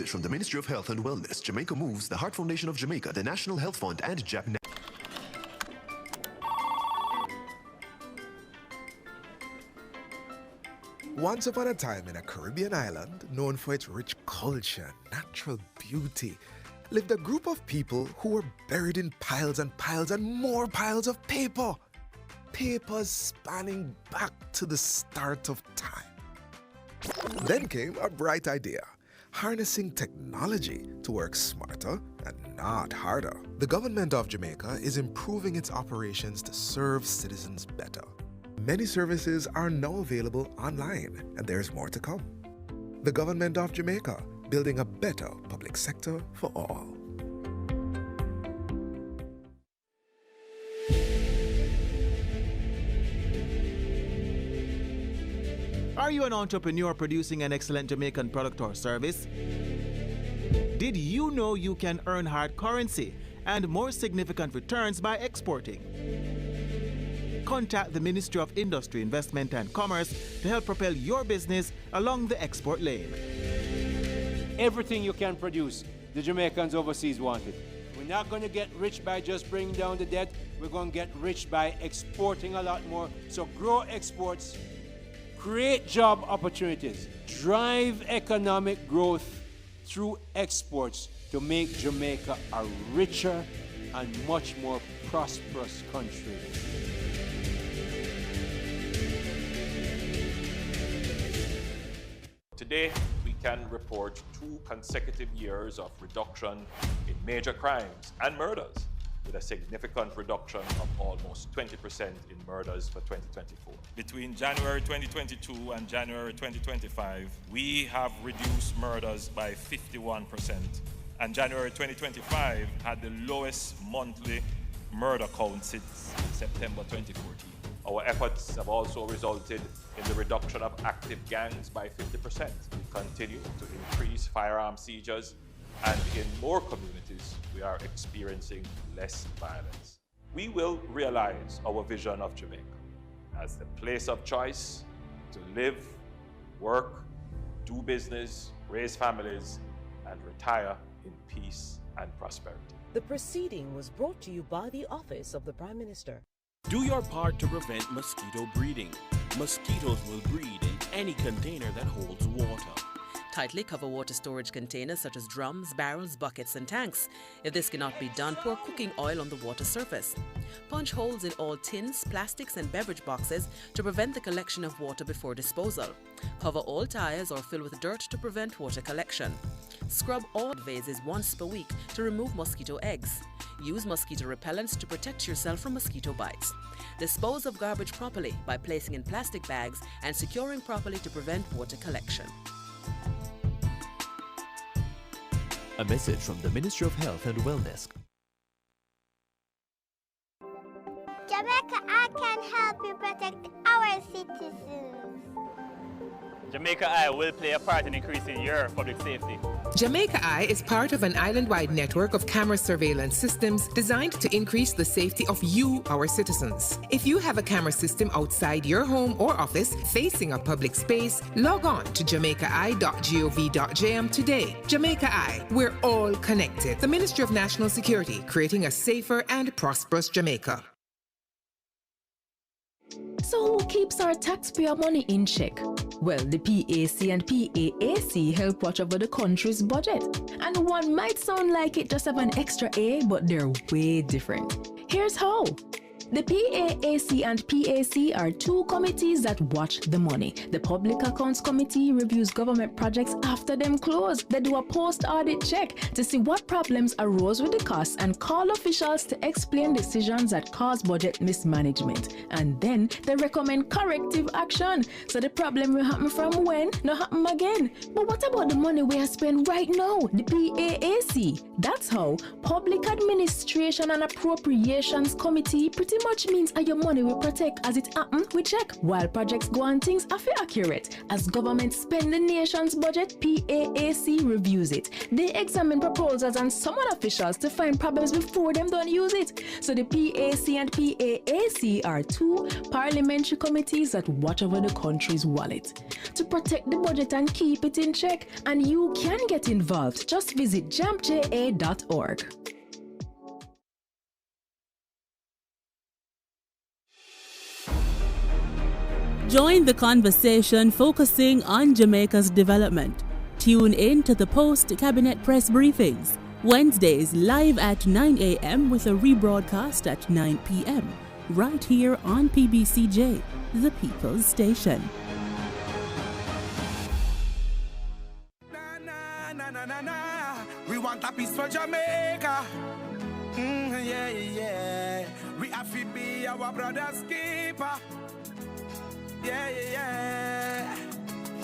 message from the Ministry of Health and Wellness, Jamaica Moves, the Heart Foundation of Jamaica, the National Health Fund, and Japan. Once upon a time in a Caribbean island known for its rich culture, natural beauty, lived a group of people who were buried in piles and piles and more piles of paper. Papers spanning back to the start of time. Then came a bright idea, harnessing technology to work smarter and not harder. The government of Jamaica is improving its operations to serve citizens better. Many services are now available online, and there's more to come. The government of Jamaica, building a better public sector for all. Are you an entrepreneur producing an excellent Jamaican product or service? Did you know you can earn hard currency and more significant returns by exporting? Contact the Ministry of Industry, Investment and Commerce to help propel your business along the export lane. Everything you can produce, the Jamaicans overseas want it. We're not going to get rich by just bringing down the debt. We're going to get rich by exporting a lot more. So grow exports, create job opportunities, drive economic growth through exports to make Jamaica a richer and much more prosperous country. Today, we can report 2 consecutive years of reduction in major crimes and murders, with a significant reduction of almost 20% in murders for 2024. Between January 2022 and January 2025, we have reduced murders by 51%, and January 2025 had the lowest monthly murder count since September 2014. Our efforts have also resulted in the reduction of active gangs by 50%. We continue to increase firearm seizures, and in more communities, we are experiencing less violence. We will realize our vision of Jamaica as the place of choice to live, work, do business, raise families, and retire in peace and prosperity. The proceeding was brought to you by the Office of the Prime Minister. Do your part to prevent mosquito breeding. Mosquitoes will breed in any container that holds water. Tightly cover water storage containers such as drums, barrels, buckets and tanks. If this cannot be done, pour cooking oil on the water surface. Punch holes in all tins, plastics and beverage boxes to prevent the collection of water before disposal. Cover all tires or fill with dirt to prevent water collection. Scrub all vases once per week to remove mosquito eggs. Use mosquito repellents to protect yourself from mosquito bites. Dispose of garbage properly by placing in plastic bags and securing properly to prevent water collection. A message from the Ministry of Health and Wellness. Jamaica, I can help you protect our citizens. Jamaica Eye will play a part in increasing your public safety. Jamaica Eye is part of an island-wide network of camera surveillance systems designed to increase the safety of you, our citizens. If you have a camera system outside your home or office facing a public space, log on to jamaicai.gov.jm today. Jamaica Eye, we're all connected. The Ministry of National Security, creating a safer and prosperous Jamaica. So who keeps our taxpayer money in check? Well, the PAC and PAAC help watch over the country's budget. And one might sound like it just have an extra A, but they're way different. Here's how. The PAAC and PAC are 2 committees that watch the money. The Public Accounts Committee reviews government projects after them close. They do a post-audit check to see what problems arose with the costs and call officials to explain decisions that cause budget mismanagement. And then they recommend corrective action, so the problem will happen from when, not happen again. But what about the money we are spending right now, the PAAC? That's how Public Administration and Appropriations Committee pretty pretty much means your money will protect as it happen we check. While projects go on things are accurate. As government spend the nation's budget, PAAC reviews it. They examine proposals and summon officials to find problems before them don't use it. So the PAC and PAAC are two parliamentary committees that watch over the country's wallet to protect the budget and keep it in check. And you can get involved. Just visit jampja.org. Join the conversation focusing on Jamaica's development. Tune in to the post-cabinet press briefings, Wednesdays live at 9 a.m. with a rebroadcast at 9 p.m. right here on PBCJ, the People's Station. We want a peace for Jamaica. Yeah. We have to be our brother's keeper. Yeah.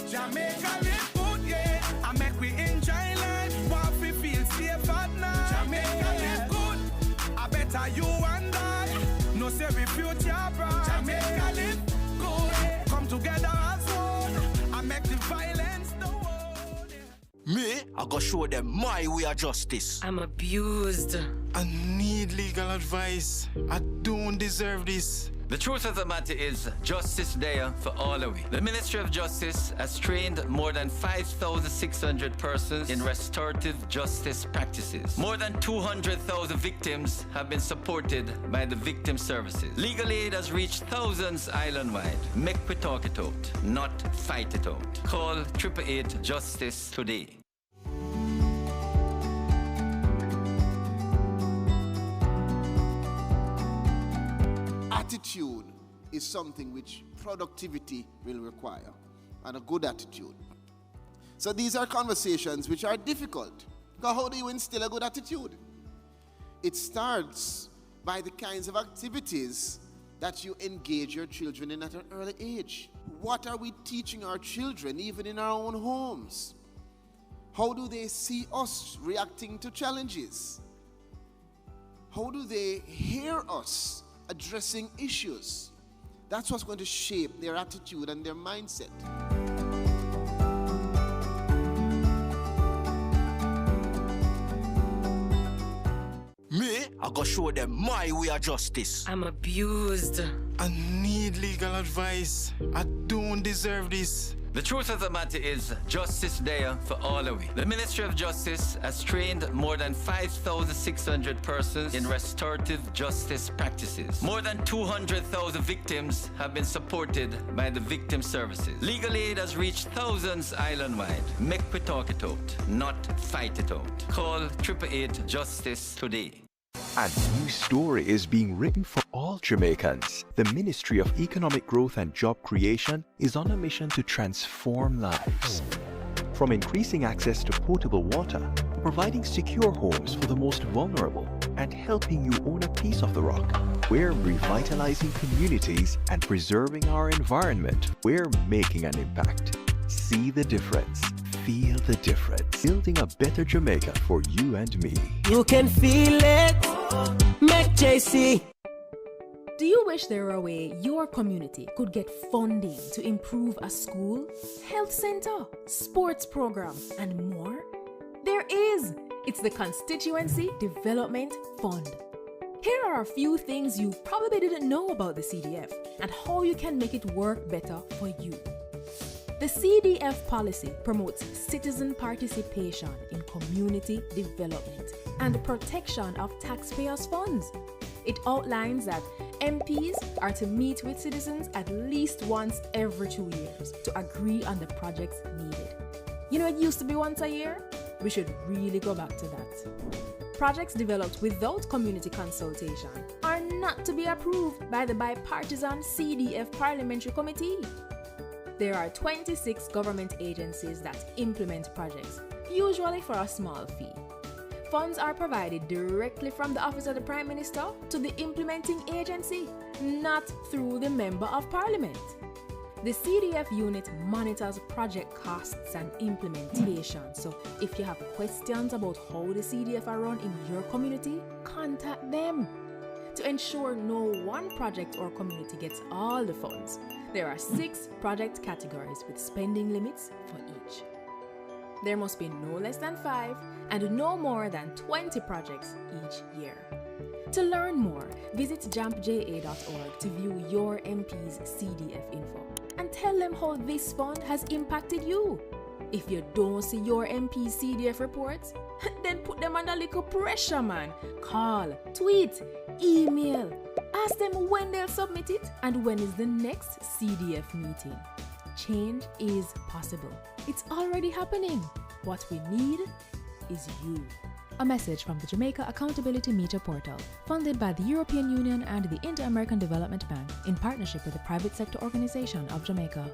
Jamaica live good, yeah. I make we enjoy life. What we feel safe at night. Jamaica live good. I better you and I. No say we future bright. Jamaica live good. Come together as one. I make the violence the world. Me, I go show them my way of justice. I'm abused. I need legal advice. I don't deserve this. The truth of the matter is, justice there for all of we. The Ministry of Justice has trained more than 5,600 persons in restorative justice practices. More than 200,000 victims have been supported by the victim services. Legal aid has reached thousands island-wide. Make we talk it out, not fight it out. Call 888 Justice today. Attitude is something which productivity will require, and a good attitude. So these are conversations which are difficult. Because how do you instill a good attitude? It starts by the kinds of activities that you engage your children in at an early age. What are we teaching our children even in our own homes? How do they see us reacting to challenges? How do they hear us addressing issues? That's what's going to shape their attitude and their mindset. Me, I go show them my way of justice. I'm abused. I need legal advice. I don't deserve this. The truth of the matter is, justice there for all of we. The Ministry of Justice has trained more than 5,600 persons in restorative justice practices. More than 200,000 victims have been supported by the victim services. Legal aid has reached thousands island-wide. Make we talk it out, not fight it out. Call 888 Justice today. A new story is being written for all Jamaicans. The Ministry of Economic Growth and Job Creation is on a mission to transform lives. From increasing access to potable water, providing secure homes for the most vulnerable, and helping you own a piece of the rock, we're revitalizing communities and preserving our environment. We're making an impact. See the difference. Feel the difference. Building a better Jamaica for you and me. You can feel it. Make JC. Do you wish there were a way your community could get funding to improve a school, health center, sports program, and more? There is. It's the Constituency Development Fund. Here are a few things you probably didn't know about the CDF and how you can make it work better for you. The CDF policy promotes citizen participation in community development and the protection of taxpayers' funds. It outlines that MPs are to meet with citizens at least once every 2 years to agree on the projects needed. You know, it used to be once a year? We should really go back to that. Projects developed without community consultation are not to be approved by the bipartisan CDF Parliamentary Committee. There are 26 government agencies that implement projects, usually for a small fee. Funds are provided directly from the Office of the Prime Minister to the implementing agency, not through the Member of Parliament. The CDF unit monitors project costs and implementation, so if you have questions about how the CDF are run in your community, contact them. to ensure no one project or community gets all the funds. There are 6 project categories with spending limits for each. There must be no less than 5 and no more than 20 projects each year. To learn more, visit jampja.org to view your MP's CDF info and tell them how this fund has impacted you. If you don't see your MP's CDF reports, then put them under little pressure, man. Call, tweet, email. Ask them when they'll submit it and when is the next CDF meeting. Change is possible. It's already happening. What we need is you. A message from the Jamaica Accountability Meter Portal, funded by the European Union and the Inter-American Development Bank in partnership with the Private Sector Organization of Jamaica.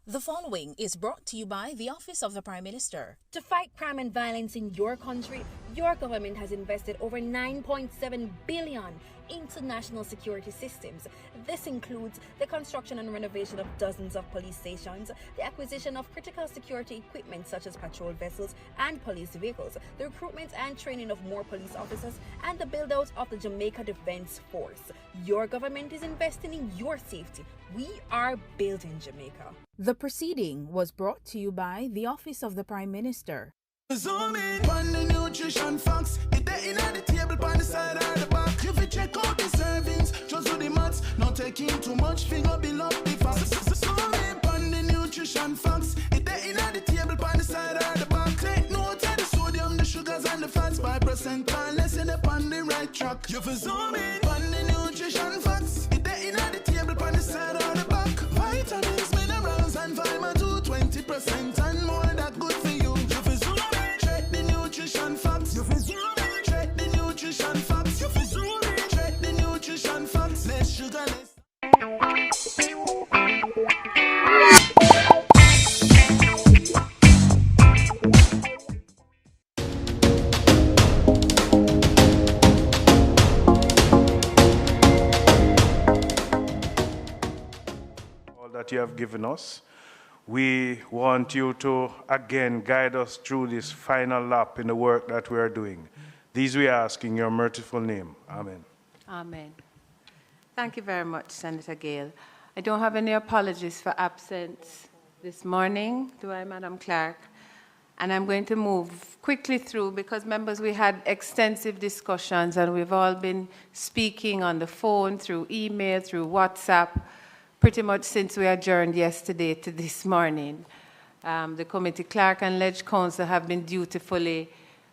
The following is brought to you by the Office of the Prime Minister. To fight crime and violence in your country, your government has invested over $9.7 billion into national security systems. This includes the construction and renovation of dozens of police stations, the acquisition of critical security equipment such as patrol vessels and police vehicles, the recruitment and training of more police officers, and the build-out of the Jamaica Defense Force. Your government is investing in your safety. We are building Jamaica. The proceeding was brought to you by the Office of the Prime Minister. Zoom in on the nutrition facts. It there in the table on the side or the back. If you check out the servings, just do the maths. Not taking too much, finger below the facts. Zoom in on the nutrition facts. It there in the table on the side or the back. Take note of the sodium, the sugars and the fats. 5% less in the on the right track. You for zoom in on the nutrition facts. It there in the table on the side or the back. Vitamins, minerals and vitamin 2, 20% and more. That good for you. You for zoom in. Check the nutrition facts. You for zoom in. Check the nutrition facts. You for zoom in. Check the nutrition facts. Less sugar, less. That you have given us. We want you to again guide us through this final lap in the work that we are doing. These we ask in your merciful name. Amen. Amen. Thank you very much, Senator Gale. I don't have any apologies for absence this morning, do I, Madam Clerk? And I'm going to move quickly through because, members, we had extensive discussions and we've all been speaking on the phone, through email, through WhatsApp, pretty much since we adjourned yesterday to this morning. The committee clerk and Ledge Council have been dutifully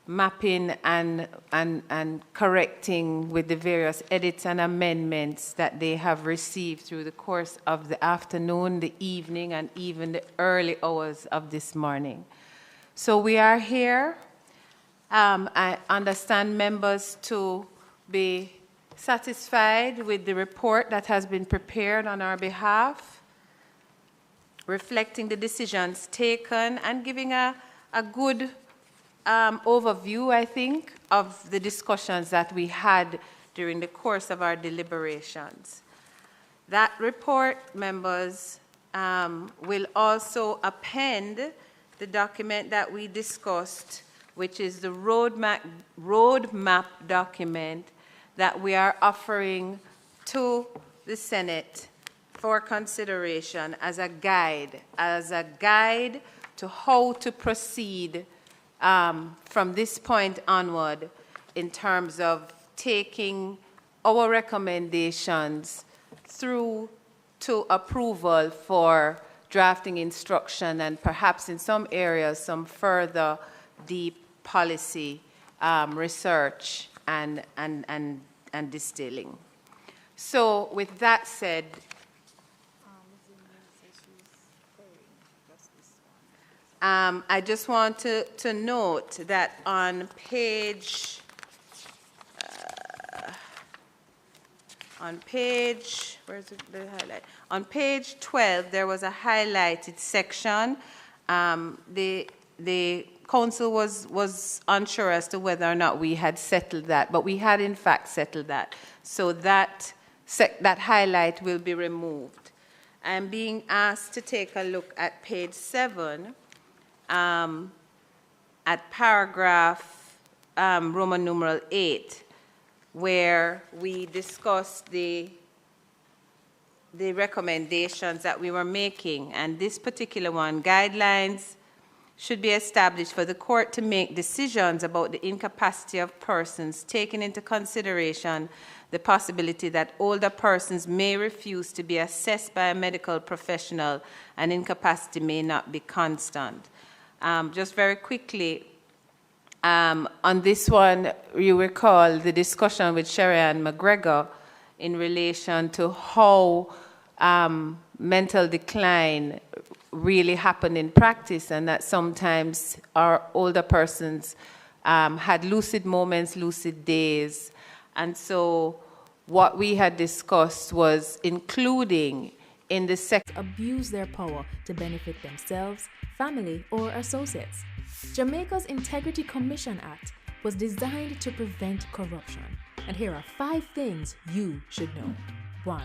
mapping and correcting with the various edits and amendments that they have received through the course of the afternoon, the evening, and even the early hours of this morning. So we are here. I understand members to be satisfied with the report that has been prepared on our behalf, reflecting the decisions taken and giving a good overview, I think, of the discussions that we had during the course of our deliberations. That report, members, will also append the document that we discussed, which is the roadmap document that we are offering to the Senate for consideration as a guide to how to proceed from this point onward in terms of taking our recommendations through to approval for drafting instruction and perhaps in some areas some further deep policy research and distilling. So with that said, I just want to note that on page, where's the highlight? On page 12, there was a highlighted section. The council was unsure as to whether or not we had settled that, but we had in fact settled that. So that highlight will be removed. I'm being asked to take a look at page 7, at paragraph Roman numeral 8, where we discussed the recommendations that we were making. And this particular one, guidelines should be established for the court to make decisions about the incapacity of persons, taking into consideration the possibility that older persons may refuse to be assessed by a medical professional and incapacity may not be constant. Just very quickly, on this one, you recall the discussion with Sherry-Ann McGregor in relation to how mental decline really happened in practice, and that sometimes our older persons had lucid moments, lucid days. And so what we had discussed was including in the abuse their power to benefit themselves, family, or associates. Jamaica's Integrity Commission Act was designed to prevent corruption. And here are 5 things you should know. 1.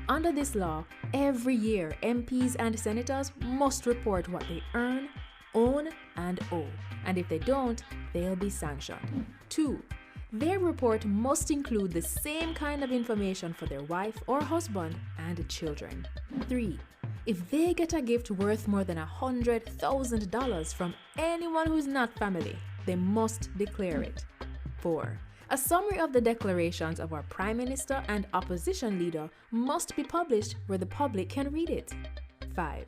Under this law, every year, MPs and senators must report what they earn, own, and owe. And if they don't, they'll be sanctioned. 2. Their report must include the same kind of information for their wife or husband and children. 3. If they get a gift worth more than $100,000 from anyone who's not family, they must declare it. 4. A summary of the declarations of our Prime Minister and opposition leader must be published where the public can read it. 5.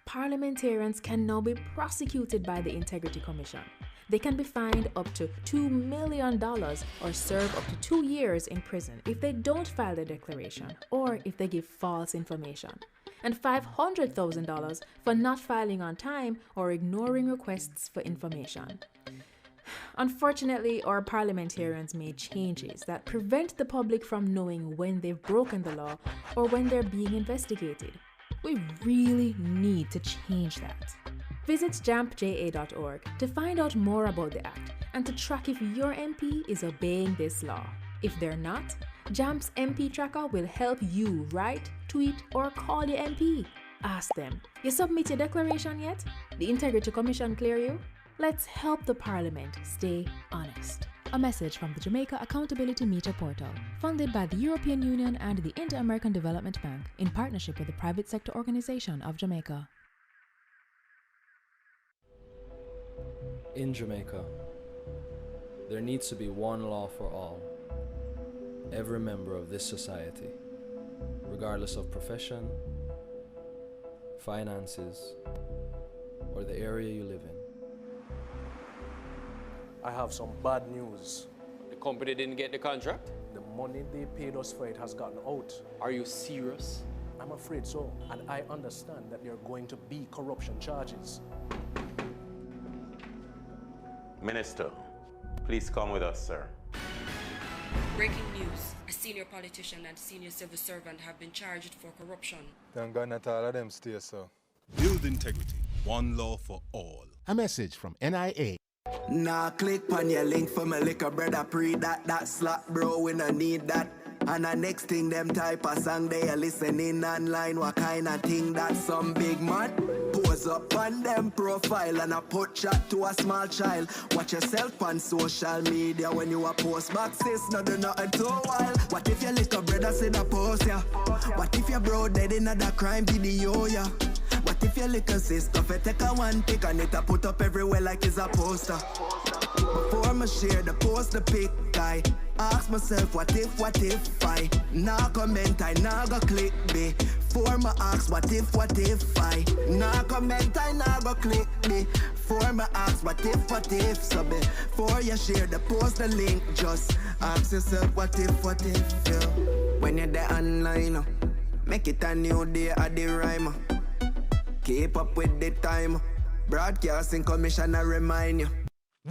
Parliamentarians can now be prosecuted by the Integrity Commission. They can be fined up to $2 million or serve up to 2 years in prison if they don't file the declaration or if they give false information, and $500,000 for not filing on time or ignoring requests for information. Unfortunately, our parliamentarians made changes that prevent the public from knowing when they've broken the law or when they're being investigated. We really need to change that. Visit jampja.org to find out more about the Act and to track if your MP is obeying this law. If they're not, JAMP's MP Tracker will help you write, tweet, or call your MP. Ask them, you submit your declaration yet? The Integrity Commission clear you? Let's help the Parliament stay honest. A message from the Jamaica Accountability Meter Portal, funded by the European Union and the Inter-American Development Bank in partnership with the Private Sector Organization of Jamaica. In Jamaica, there needs to be one law for all. Every member of this society, regardless of profession, finances, or the area you live in. I have some bad news. The company didn't get the contract? The money they paid us for it has gotten out. Are you serious? I'm afraid so, and I understand that there are going to be corruption charges. Minister, please come with us, sir. Breaking news. A senior politician and senior civil servant have been charged for corruption. Thank God not all of them stay, sir. Build integrity. One law for all. A message from NIA. Nah, click on your link for my liquor brother pre that slap bro, we no need that. And the next thing them type a song they are listening online, what kind of thing that some big man pose up on them profile and a put chat to a small child. Watch yourself on social media when you a post boxes, no do nothing too wild. What if your little brother said a post ya? What if your bro dead in a crime video ya? What if your little sister take a one pic and it a put up everywhere like it's a poster? Before I share the post, the pic, I ask myself what if I nah comment, I nah go click me. Before I ask what if I nah comment, I nah go click me. Before I ask what if, so before you share the post, the link, just ask yourself what if, yeah. When you're there online, make it a new day at the rhyme. Keep up with the time. Broadcasting Commissioner remind you.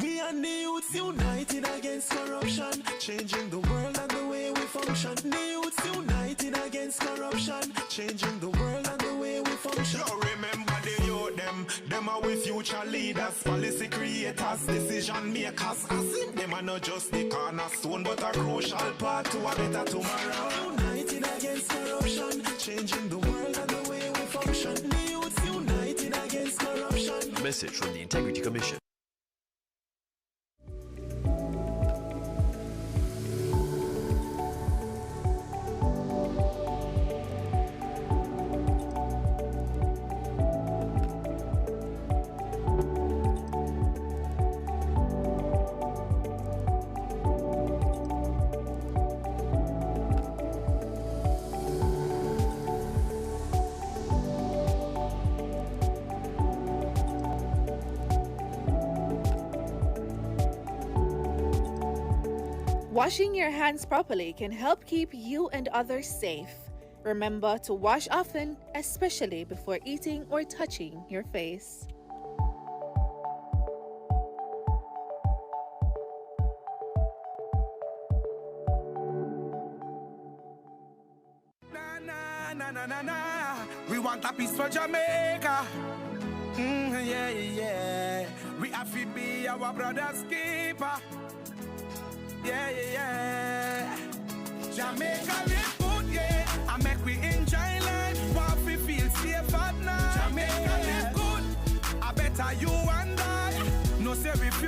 We are the youths united against corruption, changing the world and the way we function. The youths united against corruption, changing the world and the way we function. You remember the youth, them are with future leaders, policy creators, decision makers. As if them are not just the cornerstone, but a crucial part to a better tomorrow. United against corruption, changing the world and the way we function. The youths united against corruption. A message from the Integrity Commission. Washing your hands properly can help keep you and others safe. Remember to wash often, especially before eating or touching your face. We want a peace for Jamaica. Yeah, yeah. We have to be our brother's keeper. Yeah, yeah. Jamaica live good, yeah. I make we enjoy life. While we feel safe at night. Jamaica live good. I better you and I. No say refuse.